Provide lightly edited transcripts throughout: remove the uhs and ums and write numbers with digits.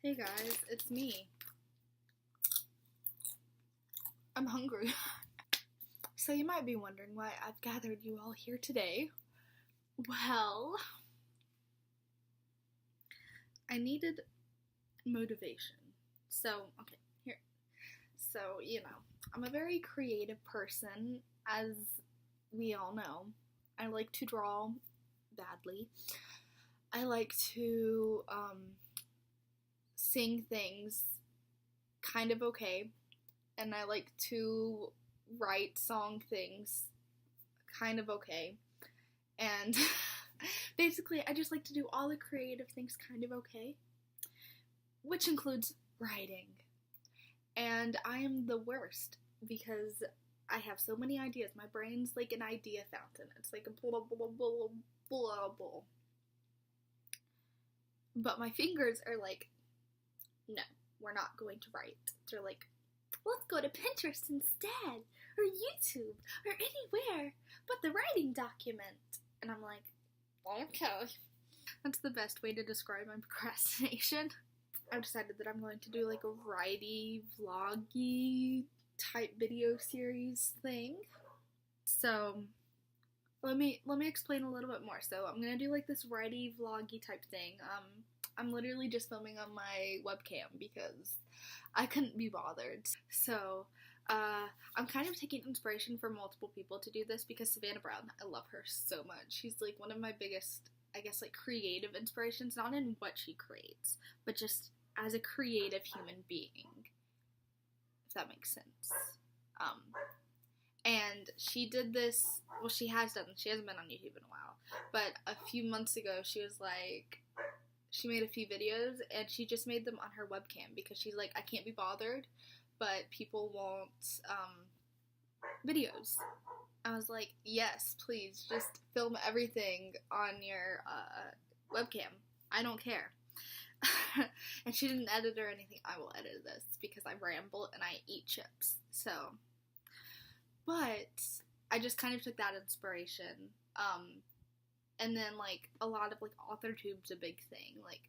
Hey guys, it's me. I'm hungry. So you might be wondering why I've gathered you all here today. Well, I needed motivation. Okay, here. I'm a very creative person, as we all know. I like to draw badly. I like to sing things kind of okay, and I like to write song things kind of okay, and basically I just like to do all the creative things kind of okay, which includes writing. And I am the worst because I have so many ideas. My brain's like an idea fountain. It's like a blah blah blah blah blah. But my fingers are like, no, we're not going to write. They're like, let's go to Pinterest instead, or YouTube, or anywhere but the writing document. And I'm like, okay. That's the best way to describe my procrastination. I've decided that I'm going to do like a writey, vloggy type video series thing. So let me explain a little bit more. So I'm gonna do like this writey, vloggy type thing. I'm literally just filming on my webcam because I couldn't be bothered. So I'm kind of taking inspiration from multiple people to do this because Savannah Brown, I love her so much. She's like one of my biggest, I guess, like creative inspirations, not in what she creates, but just as a creative human being, if that makes sense. And she did this, well, she hasn't been on YouTube in a while, but a few months ago she was like, she made a few videos and she just made them on her webcam because she's like, I can't be bothered, but people want videos. I was like, yes, please, just film everything on your webcam. I don't care. And she didn't edit or anything. I will edit this because I ramble and I eat chips. So, but I just kind of took that inspiration. And then like a lot of like AuthorTube's a big thing. Like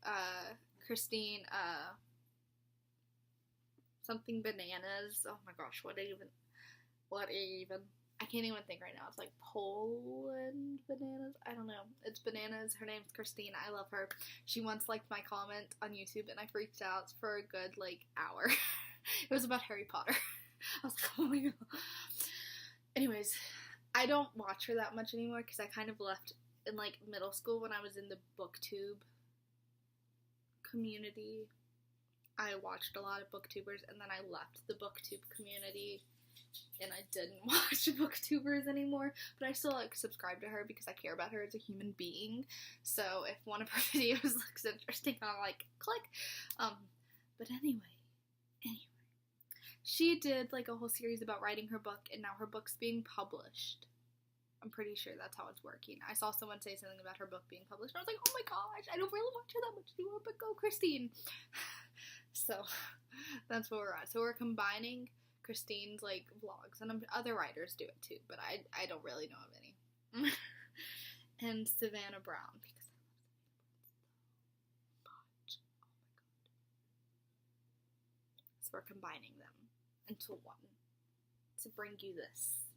Christine something bananas. Oh my gosh, what even? I can't even think right now. It's like Poland bananas. I don't know. It's bananas. Her name's Christine. I love her. She once liked my comment on YouTube and I freaked out for a good like hour. It was about Harry Potter. I was like, oh my god. Anyways, I don't watch her that much anymore because I kind of left in like middle school when I was in the BookTube community. I watched a lot of booktubers and then I left the BookTube community and I didn't watch booktubers anymore, but I still like subscribe to her because I care about her as a human being. So if one of her videos looks interesting, I'll like click. But anyway, she did like a whole series about writing her book, and now her book's being published. I'm pretty sure that's how it's working. I saw someone say something about her book being published, and I was like, oh my gosh, I don't really watch her that much anymore, but go Christine. So that's where we're at. So we're combining Christine's like vlogs, and other writers do it too, but I don't really know of any. And Savannah Brown, because I love Savannah Brown so much. Oh my god. So we're combining them into one to bring you this.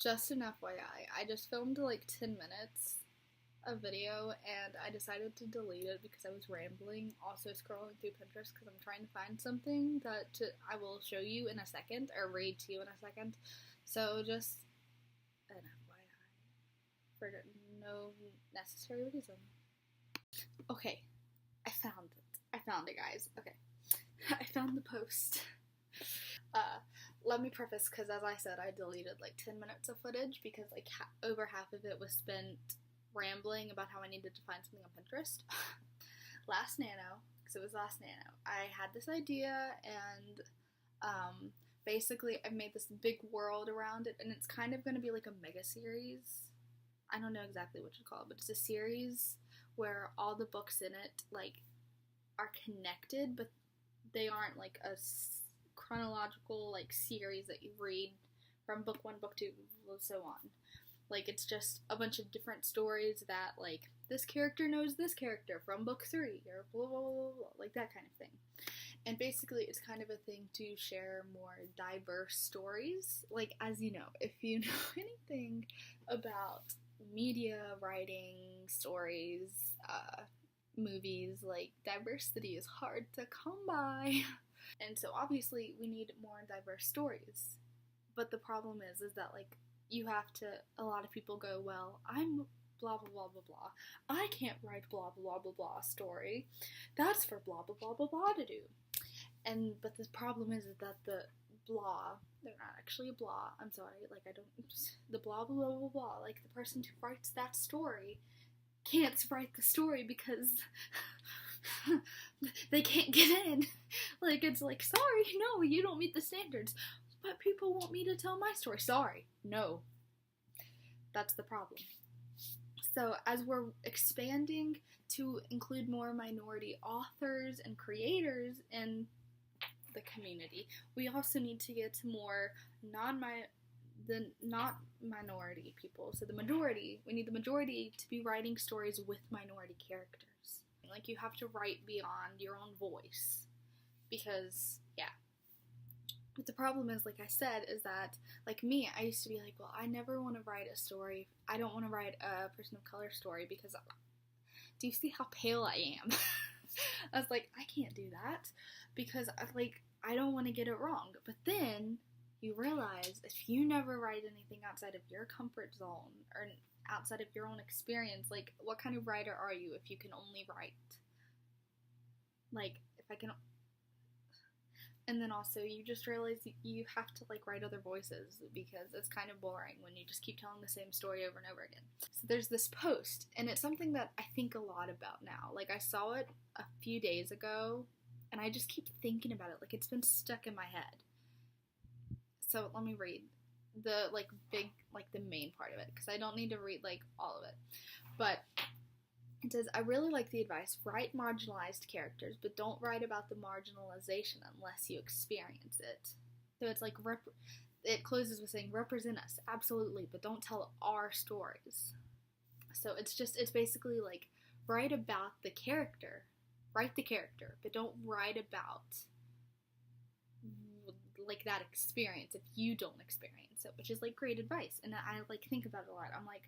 Just an FYI, I just filmed like 10 minutes of video and I decided to delete it because I was rambling, also scrolling through Pinterest because I'm trying to find something that I will show you in a second, or read to you in a second. So just an FYI for no necessary reason. Okay, I found it guys. Okay, I found the post. Let me preface, because as I said, I deleted like 10 minutes of footage because like over half of it was spent rambling about how I needed to find something on Pinterest. Last Nano, because it was last Nano, I had this idea and basically I've made this big world around it, and it's kind of going to be like a mega series. I don't know exactly what to call it, but it's a series where all the books in it like are connected, but they aren't like a chronological like series that you read from book 1, book 2, and so on. Like, it's just a bunch of different stories that, like, this character knows this character from book 3, or blah, blah, blah, blah, blah, like that kind of thing. And basically, it's kind of a thing to share more diverse stories. Like, as you know, if you know anything about media, writing, stories, movies, like, diversity is hard to come by. And so, obviously, we need more diverse stories. But the problem is that, like, you have to, a lot of people go, well, I'm blah, blah, blah, blah, blah. I can't write blah, blah, blah, blah, blah story. That's for blah, blah, blah, blah, blah to do. But the problem is that the blah, they're not actually a blah, I'm sorry, like, the blah, blah, blah, blah, blah, like, the person who writes that story can't write the story because they can't get in. Like, it's like, sorry, no, you don't meet the standards. But people want me to tell my story. Sorry. No. That's the problem. So as we're expanding to include more minority authors and creators in the community, we also need to get more not minority people. So the majority, we need the majority to be writing stories with minority characters. Like, you have to write beyond your own voice. Because, yeah. But the problem is, like I said, is that, like me, I used to be like, well, I never want to write a story. I don't want to write a person of color story because, do you see how pale I am? I was like, I can't do that because, like, I don't want to get it wrong. But then you realize if you never write anything outside of your comfort zone or outside of your own experience, like, what kind of writer are you if you can only write? Like, if I can... And then also, you just realize you have to, like, write other voices because it's kind of boring when you just keep telling the same story over and over again. So there's this post, and it's something that I think a lot about now. Like, I saw it a few days ago, and I just keep thinking about it. Like, it's been stuck in my head. So let me read the, like, the main part of it, because I don't need to read, like, all of it. But it says, I really like the advice, write marginalized characters, but don't write about the marginalization unless you experience it. So it's like, it closes with saying, represent us, absolutely, but don't tell our stories. So it's basically like, write about the character, but don't write about, like, that experience if you don't experience it, which is, like, great advice. And I, like, think about it a lot. I'm like,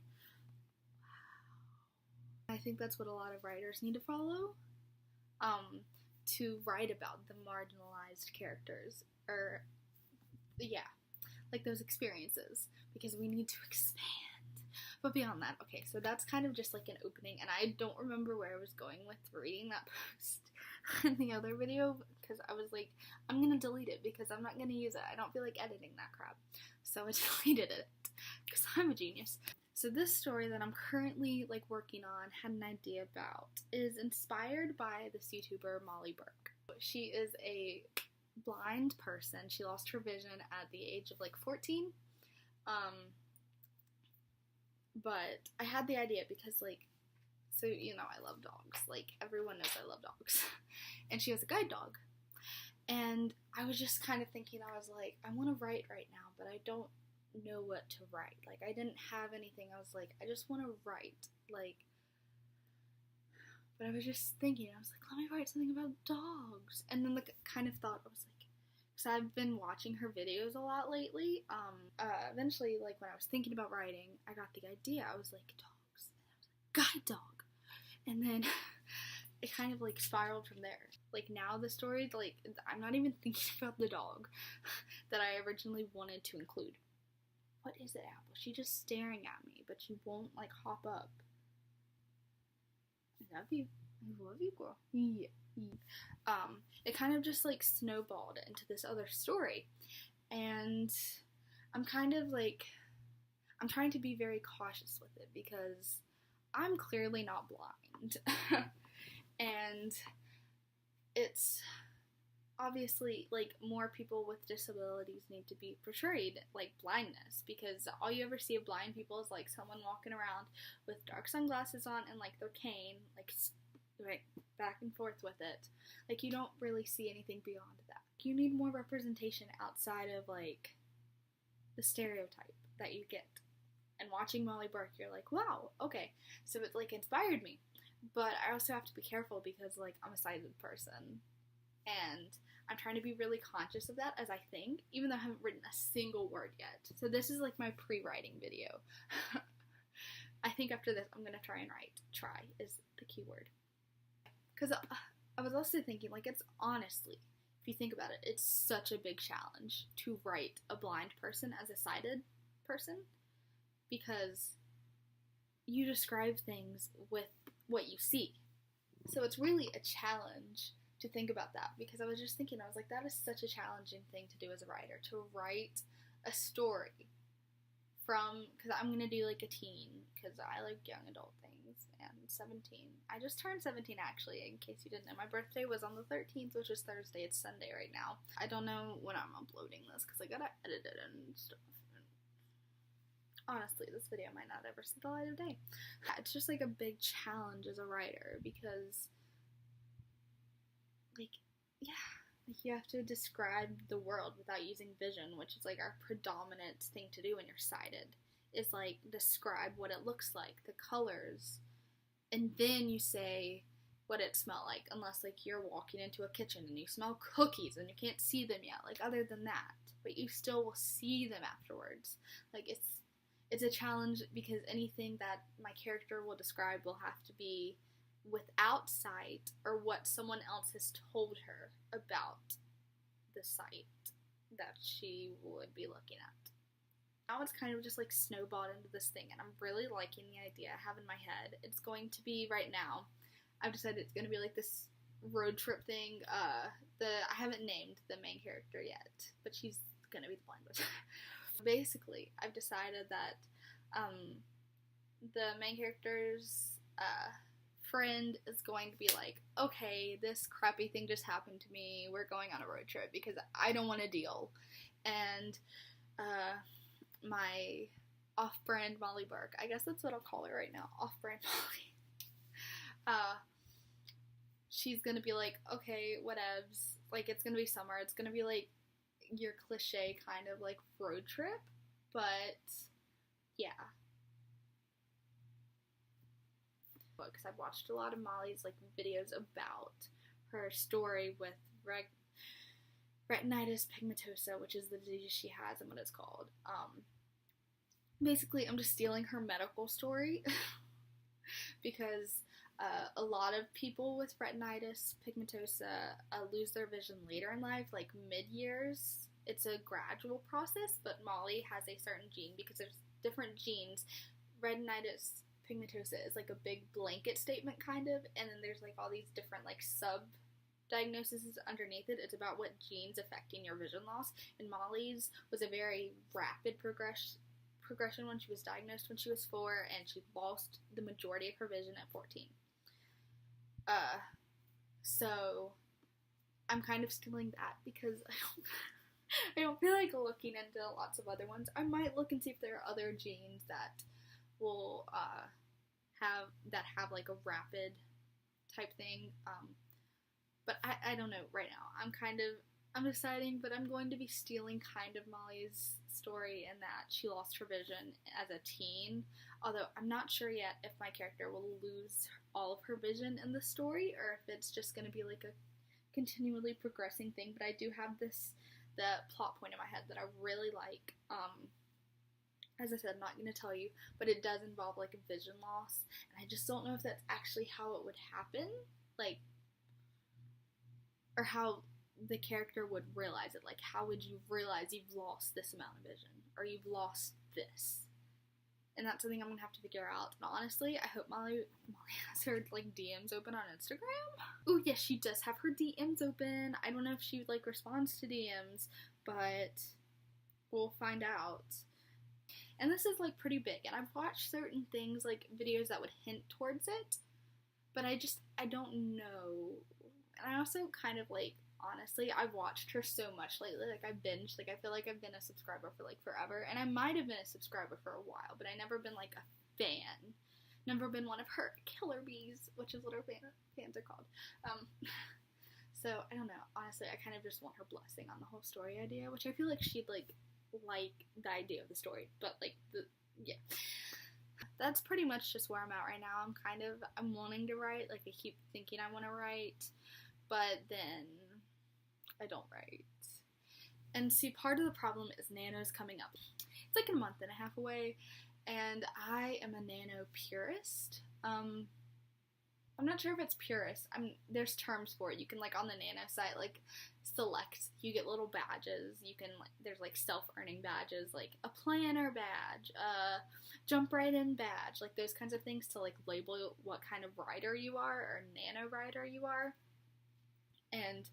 I think that's what a lot of writers need to follow, to write about the marginalized characters, or, yeah, like, those experiences, because we need to expand. But beyond that, okay, so that's kind of just, like, an opening, and I don't remember where I was going with reading that post in the other video, because I was like, I'm gonna delete it, because I'm not gonna use it. I don't feel like editing that crap, so I deleted it, because I'm a genius. So this story that I'm currently, like, working on, had an idea about, is inspired by this YouTuber, Molly Burke. She is a blind person. She lost her vision at the age of, like, 14. But I had the idea because, like, so, you know, I love dogs. Like, everyone knows I love dogs. And she has a guide dog. And I was just kind of thinking, I was like, I want to write right now, but I don't know what to write. Like, I didn't have anything. I was like, I just want to write, like, but I was just thinking, I was like, let me write something about dogs. And then the kind of thought, I was like, because I've been watching her videos a lot lately, eventually, like, when I was thinking about writing, I got the idea. I was like, dogs, and I was like, guide dog, and then it kind of, like, spiraled from there. Like, now the story, like, I'm not even thinking about the dog that I originally wanted to include. What is it, Apple? She's just staring at me, but she won't, like, hop up. I love you. I love you, girl. Yeah. It kind of just, like, snowballed into this other story. And I'm kind of, like, I'm trying to be very cautious with it because I'm clearly not blind. And it's obviously, like, more people with disabilities need to be portrayed like blindness, because all you ever see of blind people is, like, someone walking around with dark sunglasses on and, like, their cane, like, back and forth with it. Like, you don't really see anything beyond that. You need more representation outside of, like, the stereotype that you get. And watching Molly Burke, you're like, wow, okay. So it, like, inspired me. But I also have to be careful because, like, I'm a sighted person. And I'm trying to be really conscious of that as I think, even though I haven't written a single word yet. So this is, like, my pre-writing video. I think after this, I'm going to try and write. Try is the key word. Because I was also thinking, like, it's honestly, if you think about it, it's such a big challenge to write a blind person as a sighted person. Because you describe things with what you see. So it's really a challenge to think about that, because I was just thinking, I was like, that is such a challenging thing to do as a writer, to write a story from, because I'm going to do like a teen, because I like young adult things, and 17. I just turned 17 actually, in case you didn't know. My birthday was on the 13th, which is Thursday. It's Sunday right now. I don't know when I'm uploading this, because I gotta edit it and stuff. Honestly, this video might not ever see the light of day. It's just like a big challenge as a writer because, like, yeah, like you have to describe the world without using vision, which is like our predominant thing to do when you're sighted, is like describe what it looks like, the colors, and then you say what it smelled like, unless like you're walking into a kitchen and you smell cookies and you can't see them yet, like other than that, but you still will see them afterwards. Like it's a challenge because anything that my character will describe will have to be without sight or what someone else has told her about the sight that she would be looking at. Now it's kind of just like snowballed into this thing, and I'm really liking the idea I have in my head. It's going to be, right now, I've decided it's going to be like this road trip thing. I haven't named the main character yet, but she's going to be the blind witch. Basically, I've decided that the main character's friend is going to be like, okay, this crappy thing just happened to me, we're going on a road trip because I don't want to deal. And my off-brand Molly Burke, I guess that's what I'll call her right now, off-brand Molly, she's gonna be like, okay, whatevs, like, it's gonna be summer, it's gonna be like your cliche kind of like road trip, but yeah. Because I've watched a lot of Molly's like videos about her story with retinitis pigmentosa, which is the disease she has and what it's called. Basically, I'm just stealing her medical story because a lot of people with retinitis pigmentosa lose their vision later in life, like mid-years. It's a gradual process, but Molly has a certain gene because there's different genes. Retinitis pigmentosa is like a big blanket statement kind of, and then there's like all these different like sub diagnoses underneath it. It's about what genes affecting your vision loss, and Molly's was a very rapid progression when she was diagnosed when she was 4, and she lost the majority of her vision at 14. So I'm kind of stealing that because I don't feel like looking into lots of other ones. I might look and see if there are other genes that will have like a rapid type thing, but I don't know right now. I'm deciding, but I'm going to be stealing kind of Molly's story in that she lost her vision as a teen, although I'm not sure yet if my character will lose all of her vision in the story or if it's just going to be like a continually progressing thing. But I do have the plot point in my head that I really like. As I said, I'm not going to tell you, but it does involve, like, a vision loss, and I just don't know if that's actually how it would happen, like, or how the character would realize it. Like, how would you realize you've lost this amount of vision, or you've lost this? And that's something I'm going to have to figure out, and honestly, I hope Molly has her, like, DMs open on Instagram. Oh, yes, she does have her DMs open. I don't know if she, like, responds to DMs, but we'll find out. And this is, like, pretty big, and I've watched certain things, like, videos that would hint towards it, but I don't know. And I also kind of, like, honestly, I've watched her so much lately, like, I've binged, like, I feel like I've been a subscriber for, like, forever, and I might have been a subscriber for a while, but I never been, like, a fan. Never been one of her killer bees, which is what her fans are called. So, I don't know, honestly, I kind of just want her blessing on the whole story idea, which I feel like she'd, like the idea of the story, but, like, yeah. That's pretty much just where I'm at right now. I'm wanting to write, like I keep thinking I want to write, but then I don't write. And see, part of the problem is Nano's coming up. It's like a month and a half away, and I am a Nano purist. I'm not sure if it's purist. There's terms for it. You can, like, on the Nano site, like, select. You get little badges. You can, like, there's, like, self-earning badges, like a planner badge, jump right in badge, like those kinds of things to, like, label what kind of writer you are, or Nano writer you are. And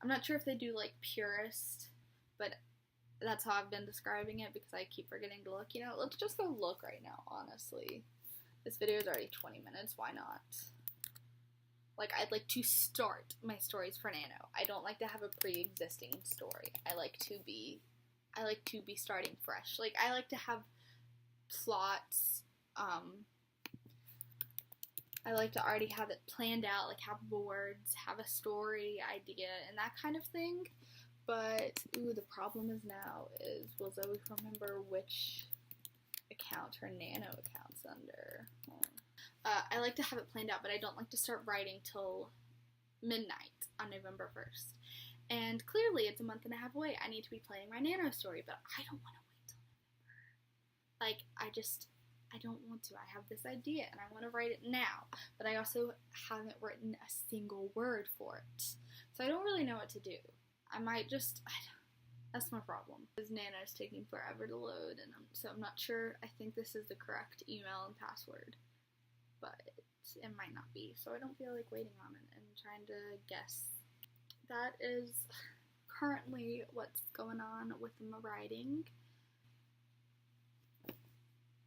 I'm not sure if they do, like, purist, but that's how I've been describing it because I keep forgetting to look. You know, let's just go look right now, honestly. This video is already 20 minutes. Why not? Like, I'd like to start my stories for Nano. I don't like to have a pre-existing story. I like to be starting fresh. Like, I like to have plots. I like to already have it planned out, like have boards, have a story idea, and that kind of thing. But, ooh, the problem is now is, will Zoe remember which account her Nano account's under? I like to have it planned out, but I don't like to start writing till midnight on November 1st. And clearly, it's a month and a half away. I need to be planning my Nano story, but I don't want to wait till November. Like, I don't want to. I have this idea, and I want to write it now, but I also haven't written a single word for it. So I don't really know what to do. That's my problem. Because Nano's taking forever to load, and so I'm not sure. I think this is the correct email and password, but it might not be, so I don't feel like waiting on it and trying to guess. That is currently what's going on with my writing.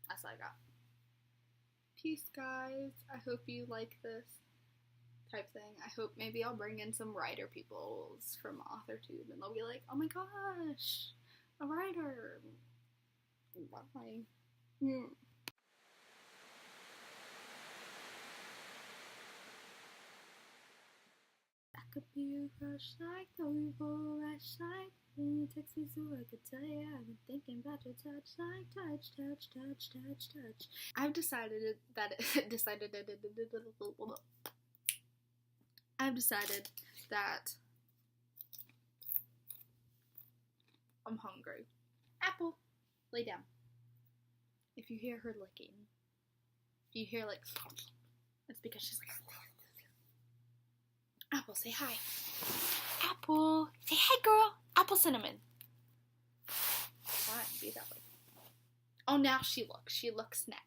That's all I got. Peace, guys. I hope you like this type thing. I hope maybe I'll bring in some writer peoples from AuthorTube, and they'll be like, oh my gosh, a writer. Bye. I could be a crush like the evil rush like when you text me so I could tell you I've been thinking about your touch like touch, touch, touch, touch, touch. I've decided that I'm hungry. Apple, lay down. If you hear her licking, if you hear like, it's because she's like, Apple, say hi. Apple, say hi, girl. Apple cinnamon. Fine, be that way. Oh, now she looks. She looks next.